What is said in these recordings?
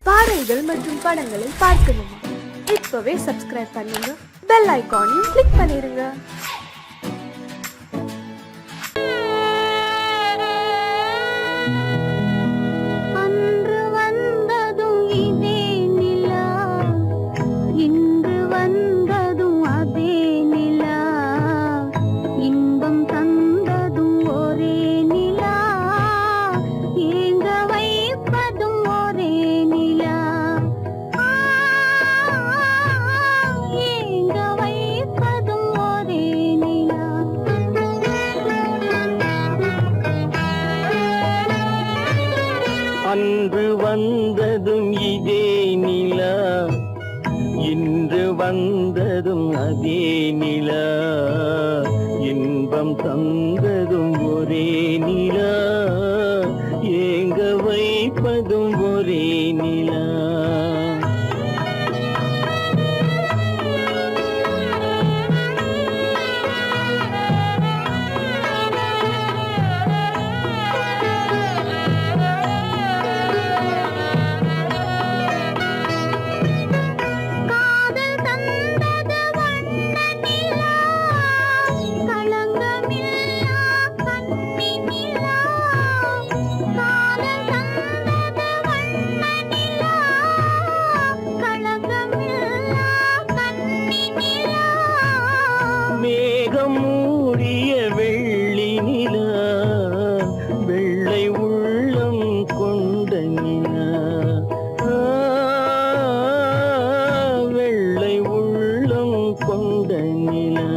பாடல்கள் மற்றும் படங்களை பார்க்கணுமா? இப்பவே சப்ஸ்கிரைப் பண்ணுங்க, பெல் ஐகானையும் கிளிக் பண்ணிருங்க. அன்று வந்ததும் இதே நிலா, இன்று வந்ததும் அதே நிலா, இன்பம் தந்ததும் ஒரே நிலா, ஏங்க வைப்பதும் ஒரே நிலா. மேகம் மூடிய வெள்ளி நிலா, வெள்ளை உள்ளம் கொண்ட நிலா, வெள்ளை உள்ளம் கொண்ட நிலா.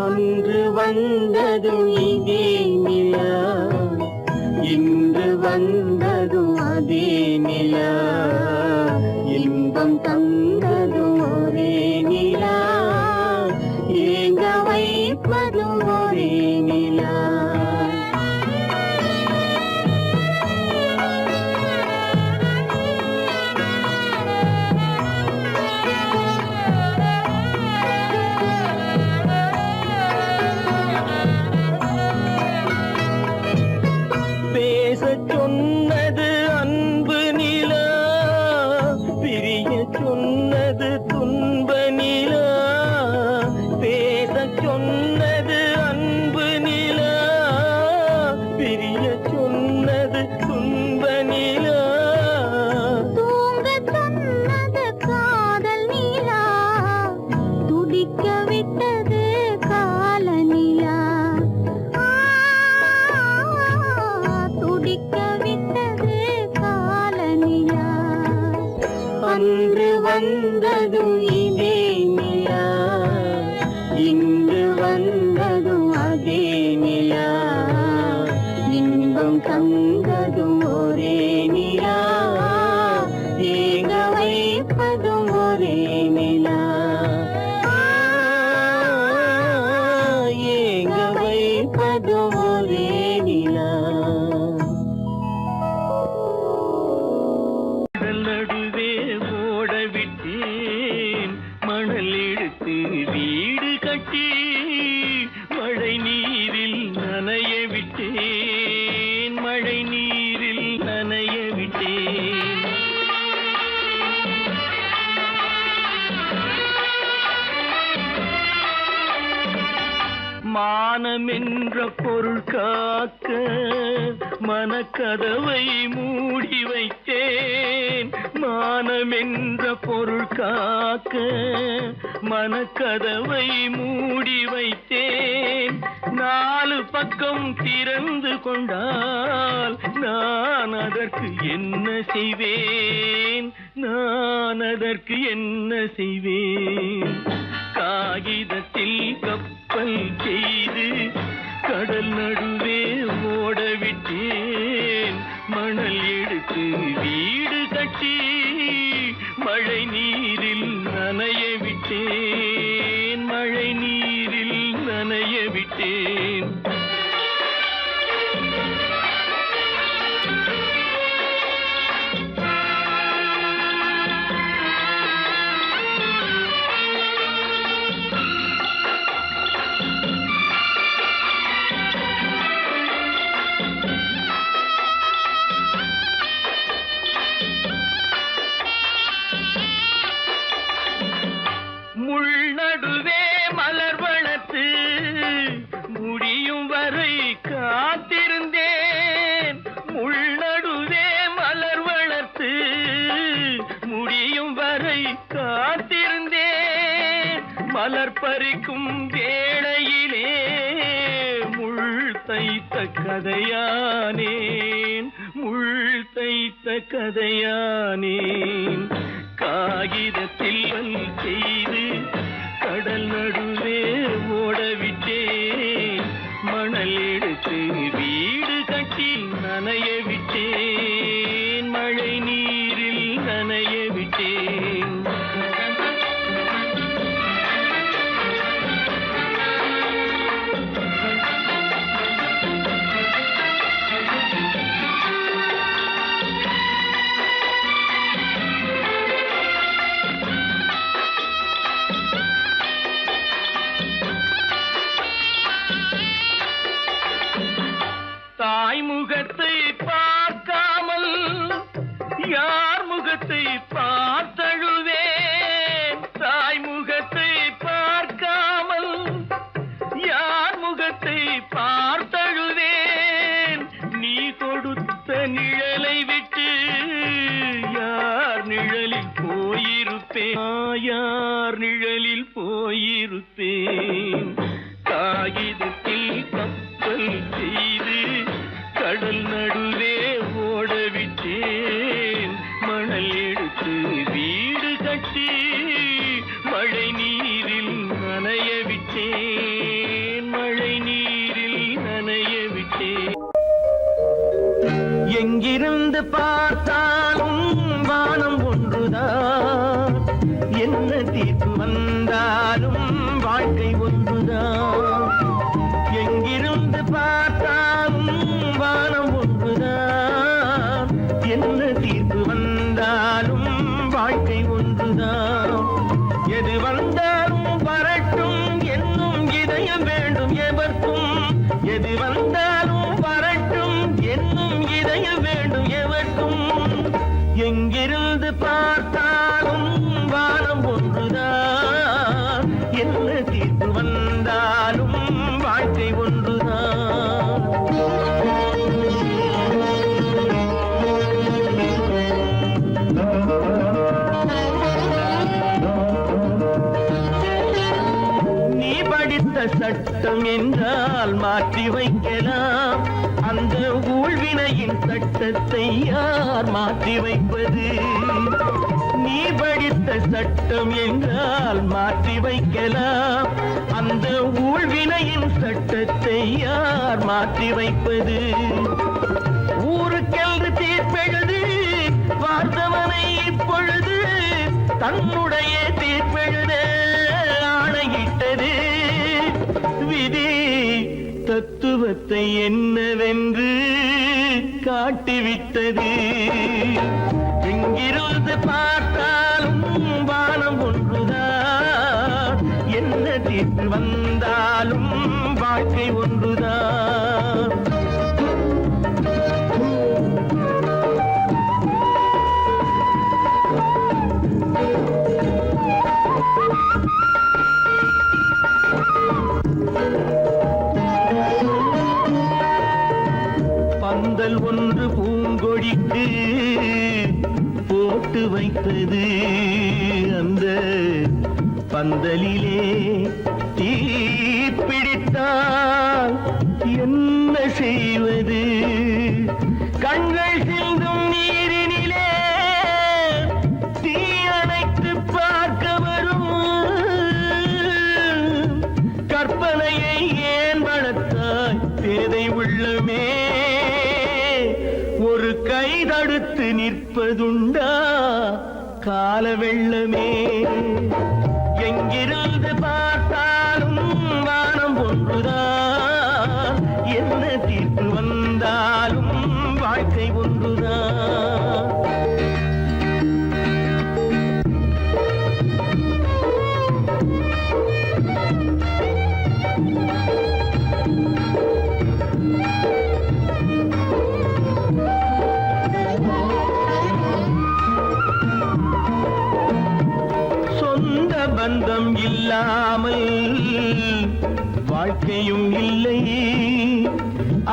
அன்று வந்ததும் இதே நிலா, இன்று வந்ததும் அதே நிலா, இன்பம் தந்ததும் ஒரே நிலா, ஏங்க வைப்பதும் ஒரே நிலா. பேசச் சொன்னது அன்பு நிலா, பிரிய சொன்னது துன்ப நிலா. பேசச் சொன்னது அன்பு நிலா, பிரிய சொன்னது துன்ப நிலா. தூங்க சொன்னது காதல் நிலா, துடிக்க விட்டது கால நிலா, துடிக்க விட்டது கால நிலா. அன்று வந்ததும் இதே நிலா, இன்று வந்ததும் அதே நிலா, இன்பம் தந்ததும் ஒரே நிலா, ஏங்க வைப்பதும் ஒரே நிலா, ஏங்க வைப்பதும் ஒரே நிலா. நடுவே ஓட விட்டேன் மணல் எடுத்து வீடு கட்டி, மழை நீரில் நனைய விட்டேன், மழை நீரில் நனைய விட்டேன். மானம் என்ற பொருள் காக்க மனக்கதவை மூடி வைத்தேன், மானம் என்ற பொருள் காக்க மனக்கதவை மூடி வைத்தேன். நாலு பக்கம் திறந்து கொண்டால் நான் அதற்கு என்ன செய்வேன், நான் அதற்கு என்ன செய்வேன். காகிதத்தில் கப்பல் செய்து கடல் நடுவே ஓட விட்டேன், மணல் எடுத்து வீடு கட்டி மழை நீரில் நனைய விட்டேன், மழை நீரில் நனைய விட்டேன். மலர் பறிக்கும் வேளையிலே முள் தைத்த கதையானேன், முள் தைத்த கதையானேன். காகிதத்தில் செய்து கடல் நடுவே ஓடவிட்டேன், மணல் எடுத்து வீடு கட்டி நனைய விட்டேன், மழை நீரில் நனைய விட்டேன். தாய் முகத்தை பார்க்காமல் யார் முகத்தை பார்த்தழுவேன், தாய் முகத்தை பார்க்காமல் யார் முகத்தை பார்த்தழுவேன். நீ கொடுத்த நிழலை விட்டு யார் நிழலில் போயிருப்பேன், யார் நிழலில் போயிருப்பேன். காகிதத்தில் கப்பல் செய்து கடல் நடுவே ஓடவிட்டேன், மணல் எடுத்து வீடு கட்டி மழை நீரில் நனைய விட்டேன், மழை நீரில் நனைய விட்டேன். எங்கிருந்து பார்த்தாலும் வானம் ஒன்றுதான், என்ன தீர்ப்பு வந்தாலும் வாழ்க்கை ஒன்றுதான். எங்கிருந்து பார்த்தாலும் வானம் ஒன்றுதான், என்ன தீர்ப்பு வந்தாலும் வாழ்க்கை ஒன்றுதான். எது வந்தாலும் வரட்டும் என்னும் இதயம் வேண்டும் எவர்க்கும், எது வந்தாலும் வரட்டும் என்னும் இதயம் வேண்டும் எவர்க்கும். எங்கிருந்து பார்த்தாலும் வானம் ஒன்றுதான், என்ன தீர்ப்பு வந்தாலும் வாழ்க்கை ஒன்றுதான். நீ படித்த சட்டம் என்றால் மாற்றி வைக்கலாம், அந்த ஊழ்வினையின் சட்டத்தை யார் மாற்றி வைப்பது? நீ படித்த சட்டம் என்றால் மாற்றி வைக்கலாம், அந்த ஊழ்வினையின் சட்டத்தை யார் மாற்றி வைப்பது? ஊருக்கென்று தீர்ப்பெழுது பார்த்தவனை இப்பொழுது தன்னுடைய தீர்ப்பெழுத ஆணையிட்டது விதி. தத்துவத்தை என்னவென்று காட்டிவிட்டது. எங்கிருந்து பார்த்தாலும் வானம் ஒன்றுதான், என்ன தீர்ப்பு வந்தாலும் வாழ்க்கை ஒன்றுதான். பந்தல் ஒன்று பூங்கொடிக்கு போட்டு வைத்தது, அந்த பந்தலிலே தீ பிடித்தால் என்ன செய்வது? கண்கள் சிந்தும் நீரினிலே தீ அணைத்து பார்க்க வரும் கற்பனையை ஏன் வளர்த்தாய் பேதை உள்ளமே? ஒரு கை தடுத்து நிற்பதுண்டா கால வெள்ளமே? எங்கிருந்து பார்த்தாலும் வானம் ஒன்றுதான், என்ன தீர்ப்பு வந்தாலும் வாழ்க்கை ஒன்றுதான். பந்தம் இல்லாமல் வாழ்க்கையும் இல்லை,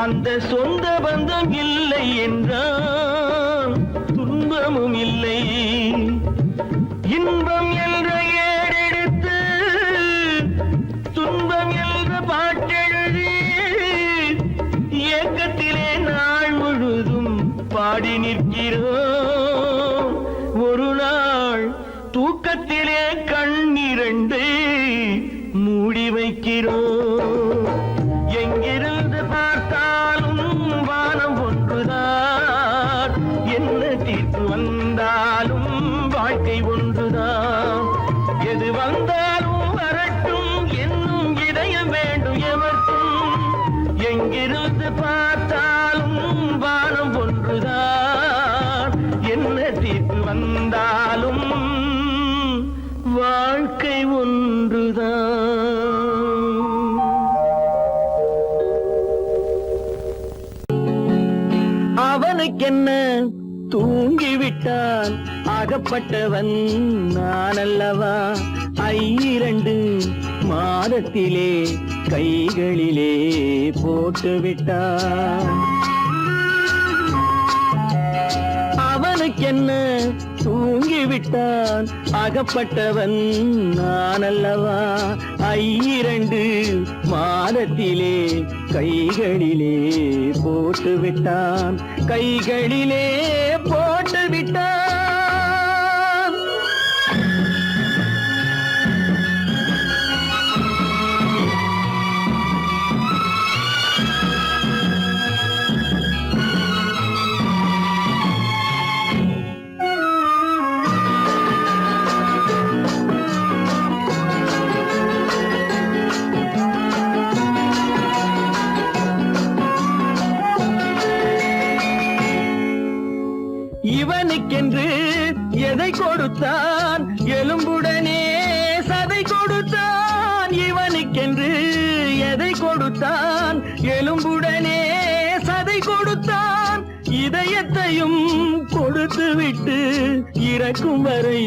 அந்த சொந்த பந்தம் இல்லை என்றால் துன்பமும் இல்லை. இன்பம் என்ற ஏடெடுத்து தூக்கத்திலே கண்ணிரண்டு மூடி வைக்கிறோம். எங்கிருந்து பார்த்தாலும் வானம் ஒன்றுதான், என்ன தீர்ப்பு வந்தாலும் வாழ்க்கை ஒன்றுதான். எது வந்தாலும் வரட்டும் என்னும் இதயம் வேண்டும் எவர்க்கும். எங்கிருந்து பார்த்தாலும் வானம் ஒன்றுதான், என்ன தீர்ப்பு வந்தாலும் வாழ்க்கை ஒன்றுதான். அவனுக்கென்ன தூங்கிவிட்டான், அகப்பட்டவன் நான் அல்லவா. 2 மாதத்திலே கைகளிலே போட்டுவிட்டான். அவனுக்கென்ன தூங்கிவிட்டான், அகப்பட்டவன் நான் அல்லவா. 2 மாதத்திலே கைகளிலே போட்டுவிட்டான், கைகளிலே போட்டுவிட்டான். இவனுக்கென்று எதை கொடுத்தான், எலும்புடனே சதை கொடுத்தான். இவனுக்கென்று எதை கொடுத்தான், எலும்புடனே சதை கொடுத்தான். இதயத்தையும் கொடுத்து விட்டு இறக்கும் வரை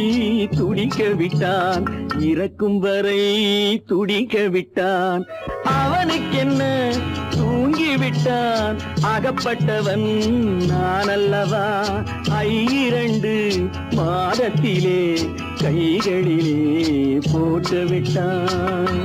துடிக்க விட்டான், இறக்கும் வரை துடிக்க விட்டான். அவனுக்கென்ன தூங்கிவிட்டான், அகப்பட்டவன் நான் அல்லவா. 2 மாதத்திலே கைகளிலே போட்டுவிட்டான்.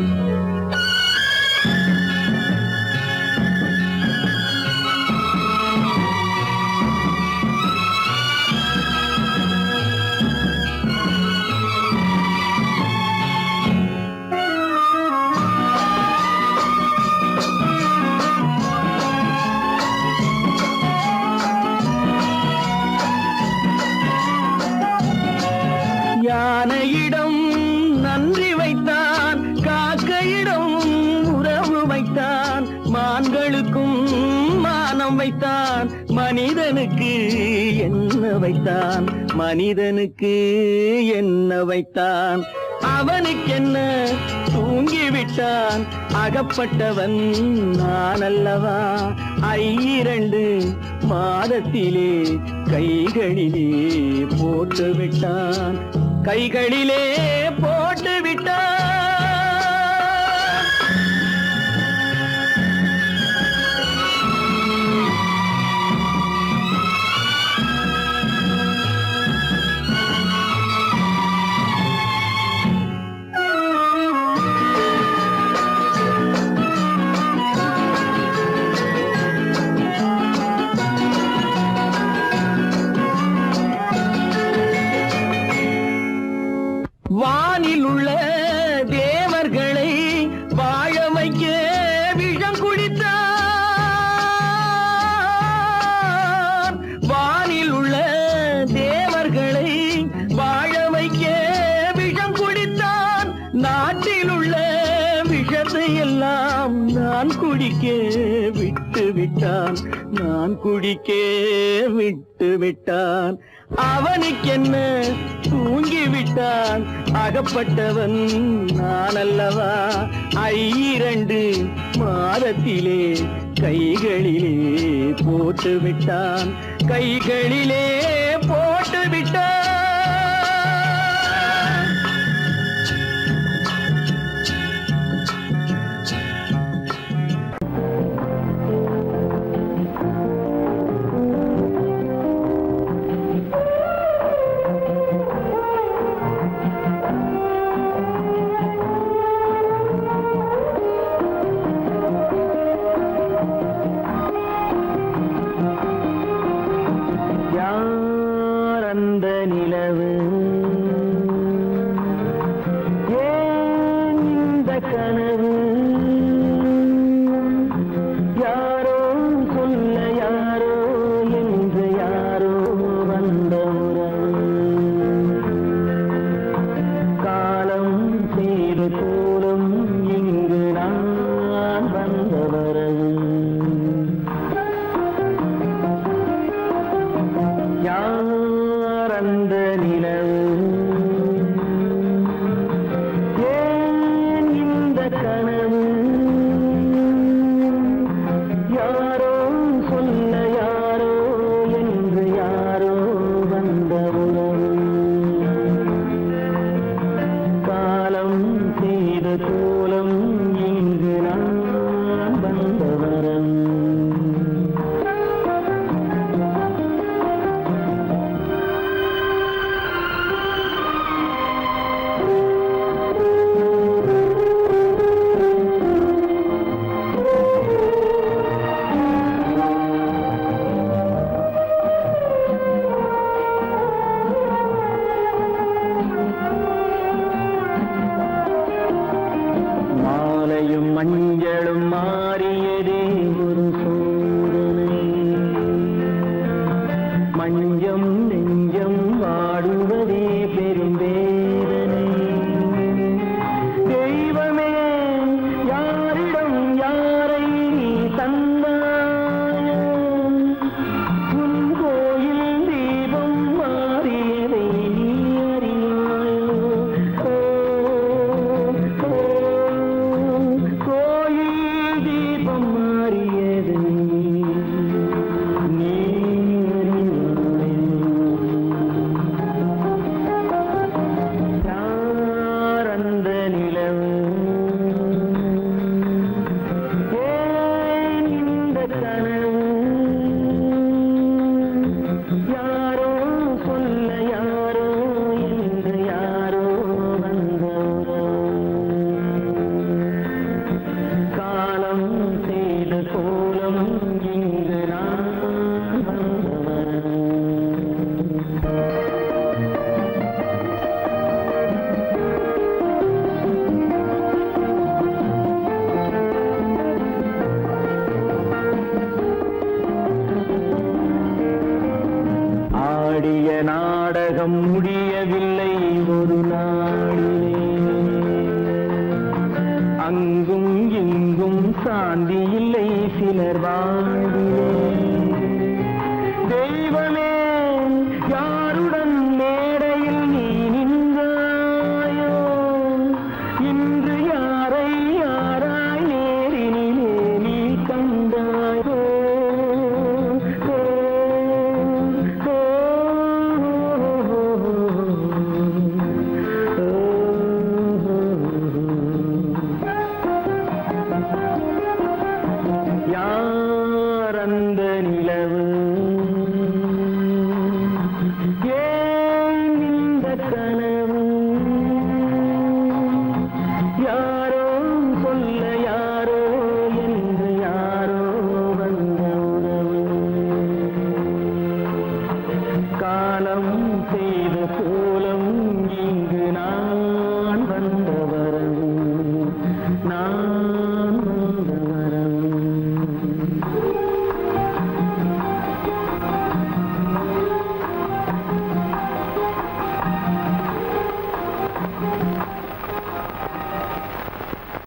யானையிடம் நன்றி வைத்தான், காக்கையிடம் உறவு வைத்தான். மான்களுக்கும் மானம் வைத்தான், மனிதனுக்கு என்ன வைத்தான், மனிதனுக்கு என்ன வைத்தான். அவனுக்கென்ன தூங்கிவிட்டான், அகப்பட்டவன் நான் அல்லவா. 2 மாதத்திலே கைகளிலே போட்டுவிட்டான், கைகளிலே போட்டுவிட்டான். வானில் உள்ள தேவர்களை வாழ வைக்க விஷம் குடித்தான். வானில் உள்ள தேவர்களை வாழ வைக்க விஷம் குடித்தான். நாட்டில் உள்ள விஷத்தை எல்லாம் நான் குடிக்க விட்டு விட்டான், நான் குடிக்க விட்டு விட்டான். அவனுக்கென்ன தூங்கிவிட்டான், அகப்பட்டவன் நான் அல்லவா. 2 மாதத்திலே கைகளிலே போட்டுவிட்டான், கைகளிலே போட்டுவிட்டான். அந்த நிலவு நாடகம் முடியவில்லை ஒரு நாளிலே. அங்கும் இங்கும் சாந்தி இல்லை சிலர் வாழ்விலே. தெய்வமே யாருடன் மேடையில் நீ நின்றாயோ, இன்று யாரை யாராய் நேரினிலே நீ கண்டாயோ. யார் அந்த நிலவு, ஏன் இந்த கனவு, யாரோ சொல்ல யாரோ என்று யாரோ வந்த உறவு. காலம் செய்த கோலம் இங்கு நான் வந்த வரவு, நான் வந்த வரவு.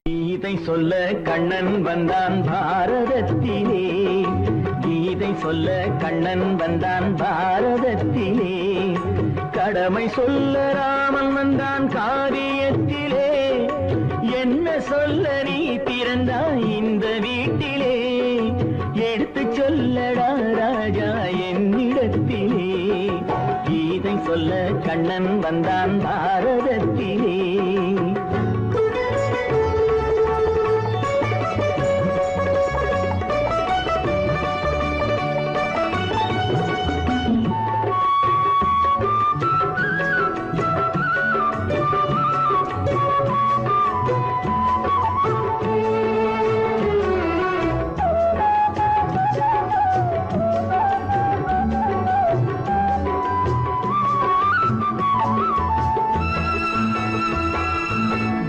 கீதை சொல்ல கண்ணன் வந்தான் பாரதத்திலே, கீதை சொல்ல கண்ணன் வந்தான் பாரதத்திலே. கடமை சொல்ல ராமன் வந்தான் காரியத்திலே. என்ன சொல்ல நீ பிறந்தாய் இந்த வீட்டிலே, எடுத்து சொல்லடா ராஜா என்னிடத்திலே. கீதை சொல்ல கண்ணன் வந்தான் பாரதத்திலே.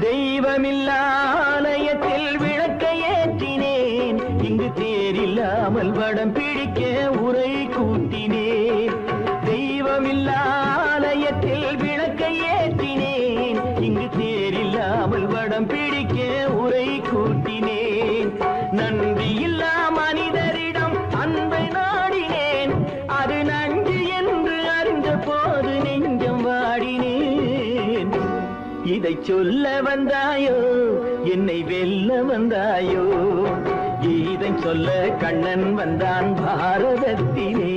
தெய்வமில்லா ஆலயத்தில் விளக்கை ஏற்றினேன், இங்கு தேரில்லாமல் வடம் பிடிக்க உரை கூட்டினேன். தெய்வமில்லா ஆலயத்தில் விளக்கை ஏற்றினேன், இங்கு தேரில்லாமல் வடம் பிடிக்க உரை கூட்டினேன். நன்றியில்லா மனிதரிடம் அன்பை நாடினேன், அது நன்றி என்று அறிந்த போது நெஞ்சம் வாடினேன். இதை சொல்ல வந்தாயோ, என்னை வெல்ல வந்தாயோ. இதை சொல்ல கண்ணன் வந்தான் பாரதத்திலே.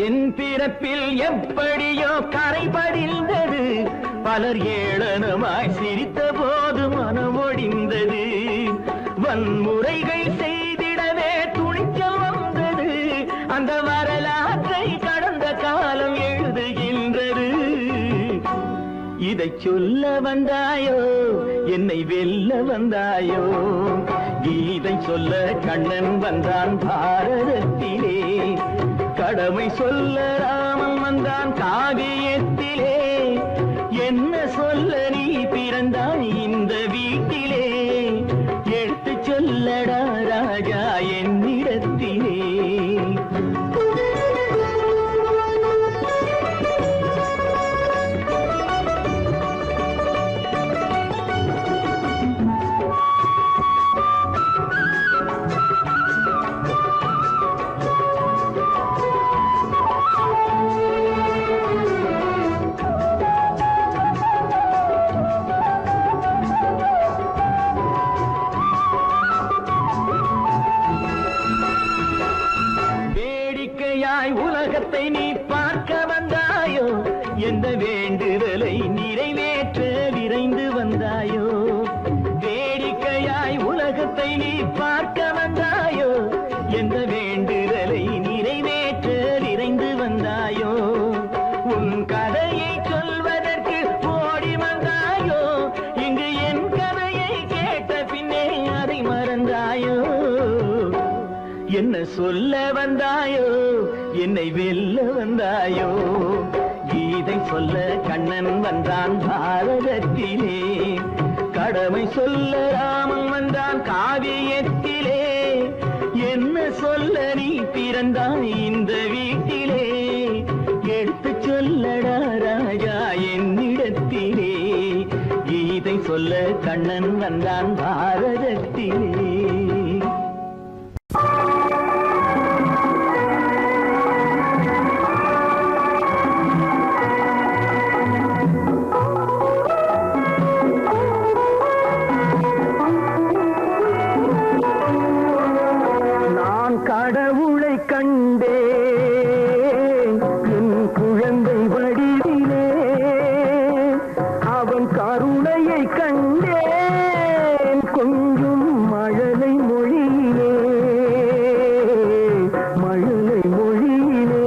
என் பிறப்பில் எப்படியோ கரை படிந்தது, பலர் ஏளனமாய் சிரித்த போது மனமொடிந்தது. வன்முறைகள் செய்திடவே துணிச்சல் வந்தது, அந்த வரலாற்றை கடந்த காலம் எழுதுகின்றது. இதை சொல்ல வந்தாயோ, என்னை வெல்ல வந்தாயோ. கீதை சொல்ல கண்ணன் வந்தான் பாரதத்திலே. கடமை சொல்ல ராமன் வந்தான் காவியத்திலே. என்ன சொல்ல நீ பிறந்தாய் இந்த வீட்டிலே, எடுத்து சொல்லடா ராஜா என்னிடத்திலே. உலகத்தை நீ பார்க்க வந்தாயோ, எந்த வேண்டுதலை நிறைவேற்ற விரைந்து வந்தாயோ. வேடிக்கையாய் உலகத்தை நீ பார்க்க வந்தாயோ, எந்த வேண்டுதலை நிறைவேற்ற விரைந்து வந்தாயோ. உன் கதையை சொல்வதற்கு ஓடி வந்தாயோ, இங்கு என் கதையை கேட்ட பின்னே என்ன சொல்ல வந்தாயோ என்னை வெல்ல வந்தாயோ கீதை சொல்ல கண்ணன் வந்தான் பாரதத்திலே கடமை சொல்ல ராமன் வந்தான் காவியத்திலே என்ன சொல்ல நீ பிறந்தாய் இந்த வீட்டிலே எடுத்து சொல்லடா ராஜா என்னிடத்திலே கீதை சொல்ல கண்ணன் வந்தான் பாரதத்திலே கடவுளை கண்டே என் குழந்தை வடிவிலே அவன் கருணையை கண்டேன் கொஞ்சம் மழலை மொழியிலே மழலை மொழியிலே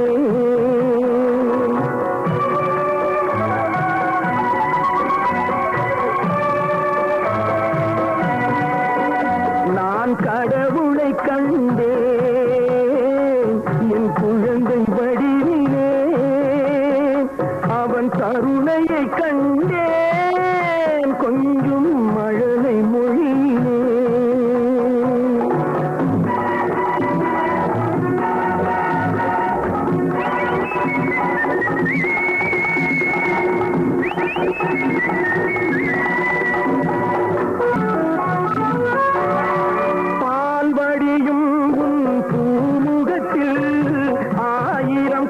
நான் கடவுளை கண்டேன் குழந்தை வடிவிலே அவன் கருணையை கண்டேன் கொஞ்சம் மழலை மொழியிலே பால்வடியும் உன் பூமுகத்தில்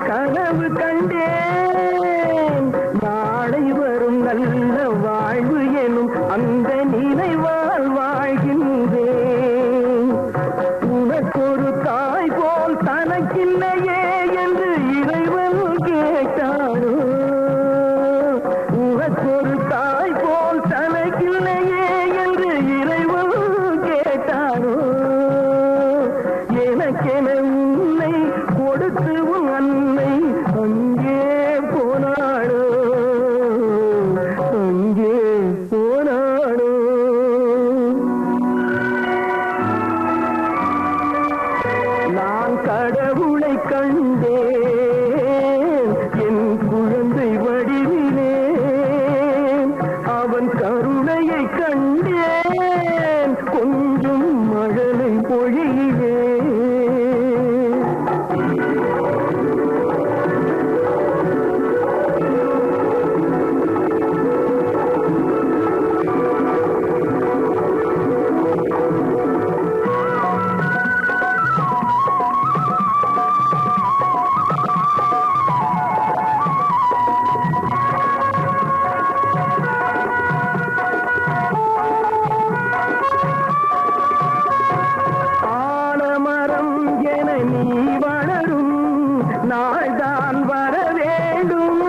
கனவு கண்டேன் நாளை வரும் நல்ல வாழ்வு எனும் அந்த நினைவால் வாழ்கின்றேன் உனக்கொரு தாய் போல் தனக்கில்லையே என்று இறைவன் கேட்டாரோ உனக்கொரு தாய் போல் தனக்கில்லையே என்று இறைவன் கேட்டாரோ எனக்கென உன்னை கொடுத்து அன்னை அங்கே போனாடோ அங்கே போனாடோ நான் கடவுளை கண்டேன் என் குழந்தை வடிவிலே அவன் கருணையை கண்டேன் கொஞ்சம் மழலை பொழியிலே நாள்தான் வர வேண்டும்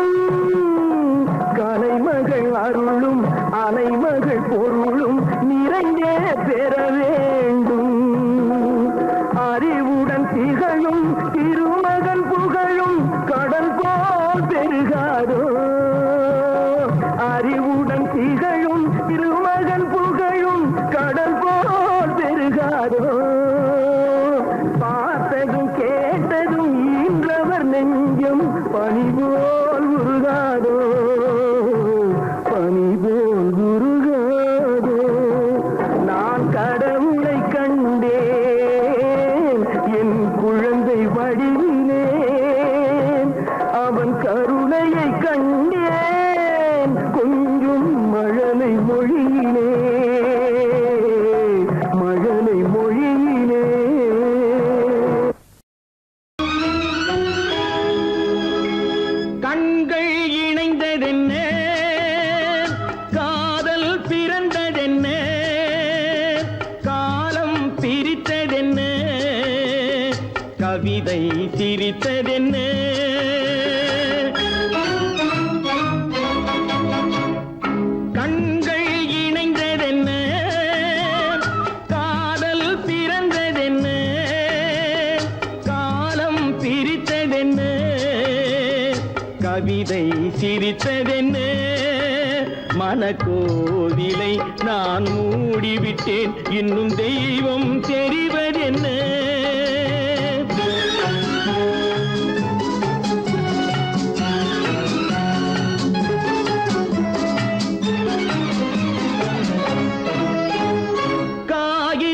கலைமகள் அருளும் அலைமகள் பொருளும் நிறைந்தே பெற வேண்டும் அறிவுடன் திகழும் திருமகன் புகழும் கடல் போல் பெருகாதோ அறிவுடன் திகழும் திருமகன் புகழும் கடல் போல் பெருகாதோ பார்த்ததும் கேட்டதும் ஈன்றவர் நெஞ்சம் பனிபோல் உருகாதோ பனிபோல் உருகாதோ நான் கடவுளை கண்டேன் என் குழந்தை வடிவிலே அவன் கருணையை கண்டேன் கொஞ்சம் மழலை மொழியிலே மழலை மொழியிலே கண்கள் இணைந்ததென்ன காதல் பிறந்ததென்ன காலம் பிரித்ததென்ன கவிதை சிரித்ததென்ன கண்கள் இணைந்ததென்ன காதல் பிறந்ததென்ன காலம் பிரித்ததென்ன கவிதை சிரித்ததென்ன மனக்கோவிலை நான் மூடிவிட்டேன் இன்னும் தெய்வம் தெரிவதென்ன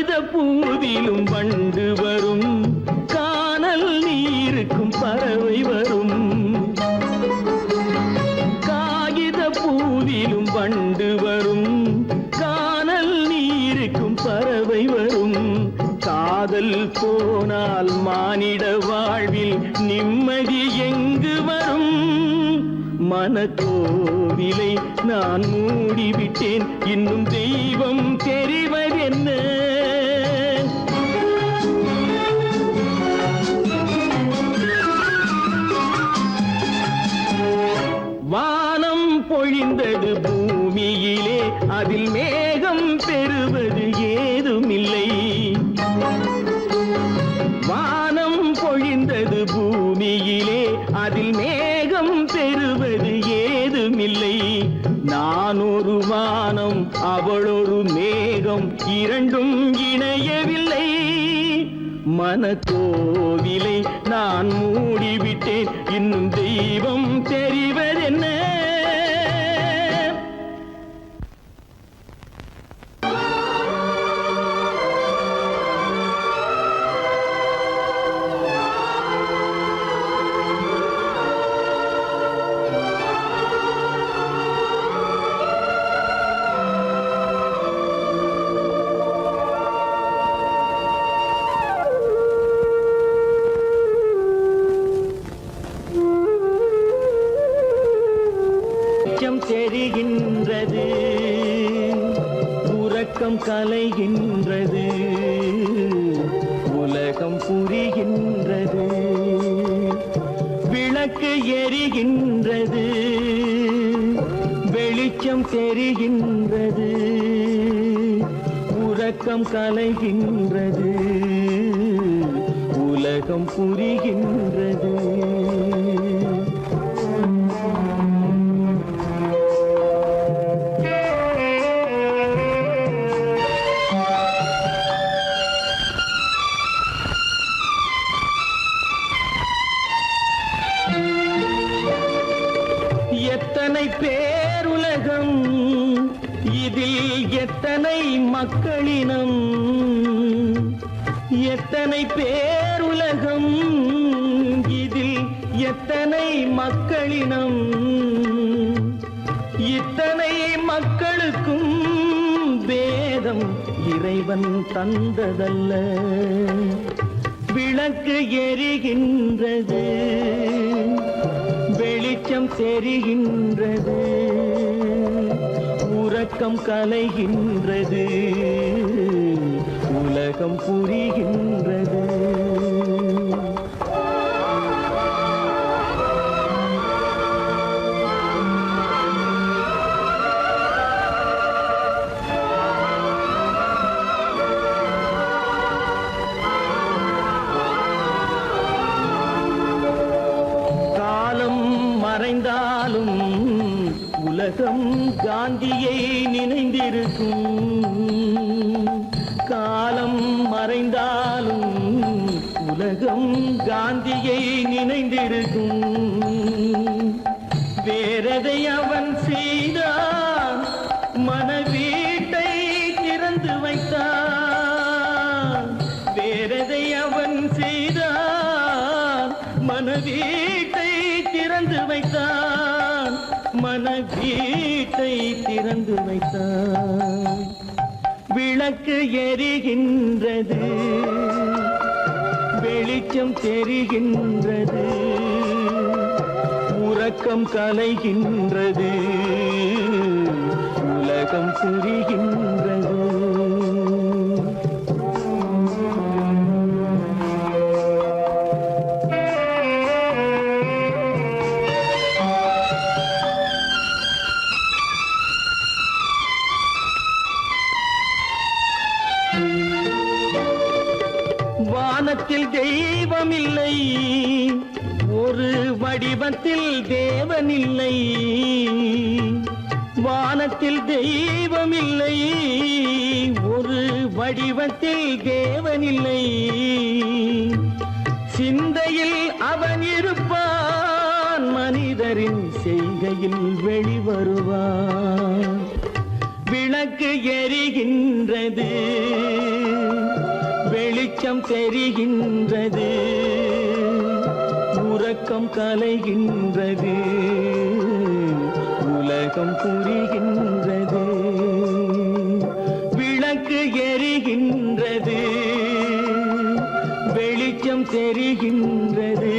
காகித பூவிலும் வண்டு வரும், கானல் நீருக்கும் பறவை வரும். காகித பூவிலும் வண்டு வரும், கானல் நீருக்கும் பறவை வரும். காதல் போனால் மானிட வாழ்வில் நிம்மதி எங்கு வரும்? மனக்கோவிலை நான் மூடிவிட்டேன், இன்னும் தெய்வம் தெரிவதென்ன? வானம் பொழிந்தது பூமியிலே, அதில் மேகம் பெறுவது ஏதுமில்லை. வானம் பொழிந்தது பூமியிலே, அதில் மேகம் பெறுவது ஏதுமில்லை. நான் ஒரு வானம், அவளொரு மேகம், இரண்டும் இணையவில்லை. மனக்கோவிலை நான் மூடிவிட்டேன், இன்னும் தெய்வம் தெரிவதென்ன? தெரிகின்றது, உறக்கம் கலைகின்றது, உலகம் புரிகின்றது. விளக்கு எரிகின்றது, வெளிச்சம் தெரிகின்றது, உறக்கம் கலைகின்றது, உலகம் புரிகின்றது. எத்தனை பேருலகம், இதில் எத்தனை மக்களினம். எத்தனை பேருலகம், இதில் எத்தனை மக்களினம். இத்தனை மக்களுக்கும் வேதம் இறைவன் தந்ததல்ல. விளக்கு எரிகின்றது, வெளிச்சம் தெரிகின்றது, உறக்கம் கலைகின்றது, உலகம் புரிகின்றது. மறைந்தாலும் உலகம் காந்தியை நினைந்திருக்கும். காலம் மறைந்தாலும் உலகம் காந்தியை நினைந்திருக்கும். வேறெதை அவன் செய்தான், மனவீட்டை திறந்து வைத்தான். வேறெதை அவன் செய்தான், மனவீட்டை திறந்து வைத்தான், மனவீட்டை திறந்து வைத்தான். விளக்கு எரிகின்றது, வெளிச்சம் தெரிகின்றது, உறக்கம் கலைகின்றது, உலகம் புரிகின்றது. வானத்தில் தெய்வமில்லை, ஒரு வடிவத்தில் தேவனில்லை. வானத்தில் தெய்வமில்லை, ஒரு வடிவத்தில் தேவனில்லை. சிந்தையில் அவன் இருப்பான், மனிதரின் செய்கையில் வெளிவருவான். விளக்கு எரிகின்றது, வெளிச்சம் தெரிகின்றது, உறக்கம் கலைகின்றது, உலகம் புரிகின்றது, விளக்கு எரிகின்றது, வெளிச்சம் தெரிகின்றது,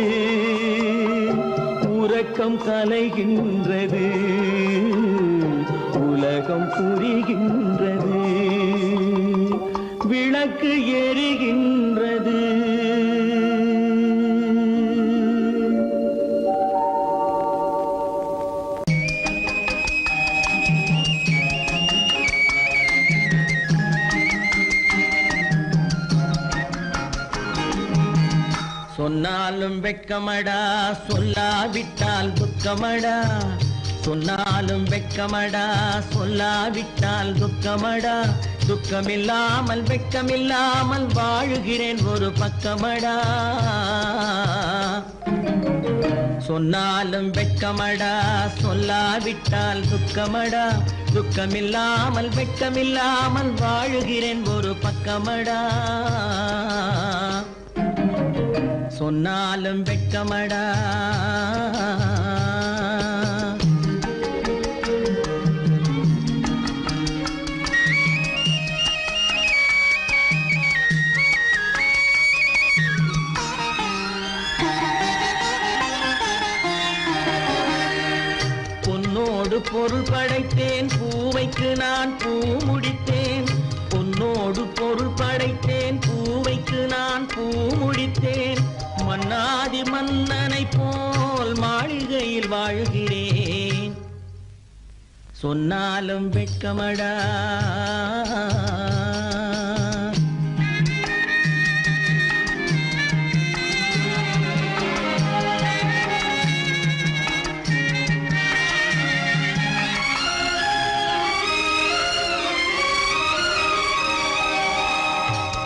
உறக்கம் கலைகின்றது, உலகம் புரிகின்றது, விளக்கு எரிகின்றது. சொன்னாலும் வெட்கமடா, சொல்லாவிட்டால் துக்கமடா. சொன்னாலும் வெட்கமடா, சொல்லாவிட்டால் துக்கமடா. துக்கமில்லாமல் வெட்கமில்லாமல் வாழுகிறேன் ஒரு பக்கமடா. சொன்னாலும் வெட்கமடா, சொல்லாவிட்டால் துக்கமடா. துக்கமில்லாமல் வெட்கமில்லாமல் வாழுகிறேன் ஒரு பக்கமடா. சொன்னாலும் வெட்கமடா. பொன்னோடு பொருள் படைத்தேன், பூவைக்கு நான் பூ முடித்தேன். பொன்னோடு பொருள் படைத்தேன், பூவைக்கு நான் பூ முடித்தேன். மன்னாதி மன்னனை போல் மாளிகையில் வாழ்கிறேன். சொன்னாலும் வெட்கமடா.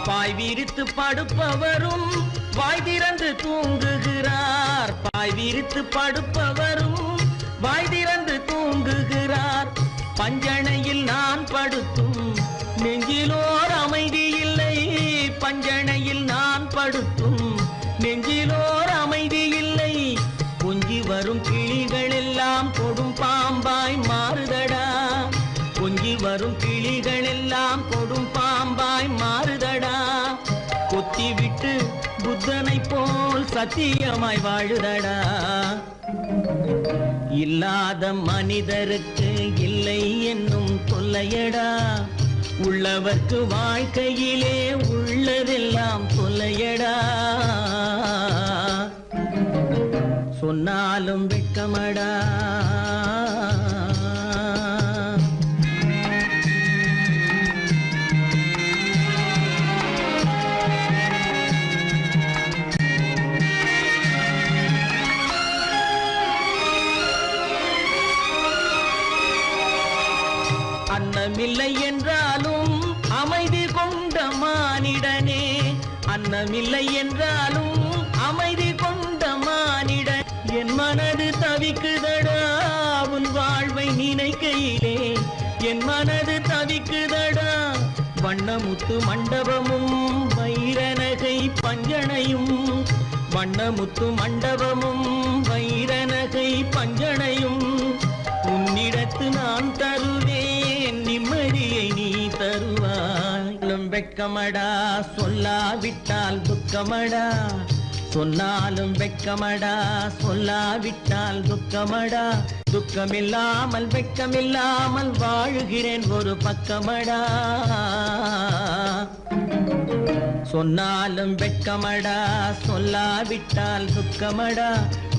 பாய் விரித்து படுப்பவரும் வாய் திறந்து தூங்குகிறார். பாய் விரித்து படுப்பவரும் வாய் திறந்து தூங்குகிறார். பஞ்சணையில் நான் படுத்தும் நெஞ்சிலோர் அமைதி இல்லை. பஞ்சணையில் நான் படுத்தும் நெஞ்சிலோர் அமைதி இல்லை. கொஞ்சி வரும் கிளிகள் எல்லாம் கொடும் பாம்பாய் மாறுதடா. கொஞ்சி வரும் கிளிகள் எல்லாம் கொடும் பாம்பாய் மாறுதடா. கொத்தி விட்டு புத்தனை போல் சத்தியமாய் வாழுதடா. இல்லாத மனிதருக்கு இல்லை என்னும் தொல்லையடா. உள்ளவர்க்கு வாழ்க்கையிலே உள்ளதெல்லாம் தொல்லையடா. சொன்னாலும் வெட்கமடா. அன்னமில்லை என்றாலும் அமைதி கொண்ட மானிடனே. அன்னமில்லை என்றாலும் அமைதி கொண்ட மானிடன். என் மனது தவிக்குதடா உன் வாழ்வை நினைக்கையிலே. என் மனது தவிக்குதடா. வண்ணமுத்து மண்டபமும் வைரநகை பஞ்சனையும். வண்ணமுத்து மண்டபமும் வைரநகை பஞ்சனையும். உன்னிடத்து நான் தருவேன், நிம்மதியை நீ தருவாய். வெட்கமடா, சொல்லாவிட்டால் துக்கமடா. சொன்னாலும் வெட்கமடா, சொல்லாவிட்டால் துக்கமடா. துக்கமில்லாமல் வெட்கமில்லாமல் வாழுகிறேன் ஒரு பக்கமடா. சொன்னாலும் வெட்கமடா, சொல்லாவிட்டால் துக்கமடா.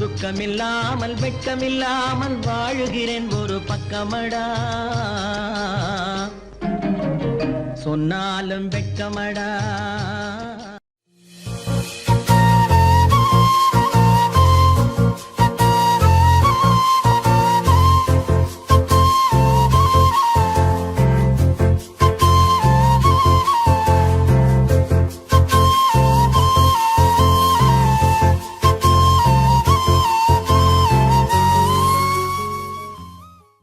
துக்கமில்லாமல் வெட்கமில்லாமல் வாழுகிறேன் ஒரு பக்கமடா. சொன்னாலும் வெட்கமடா.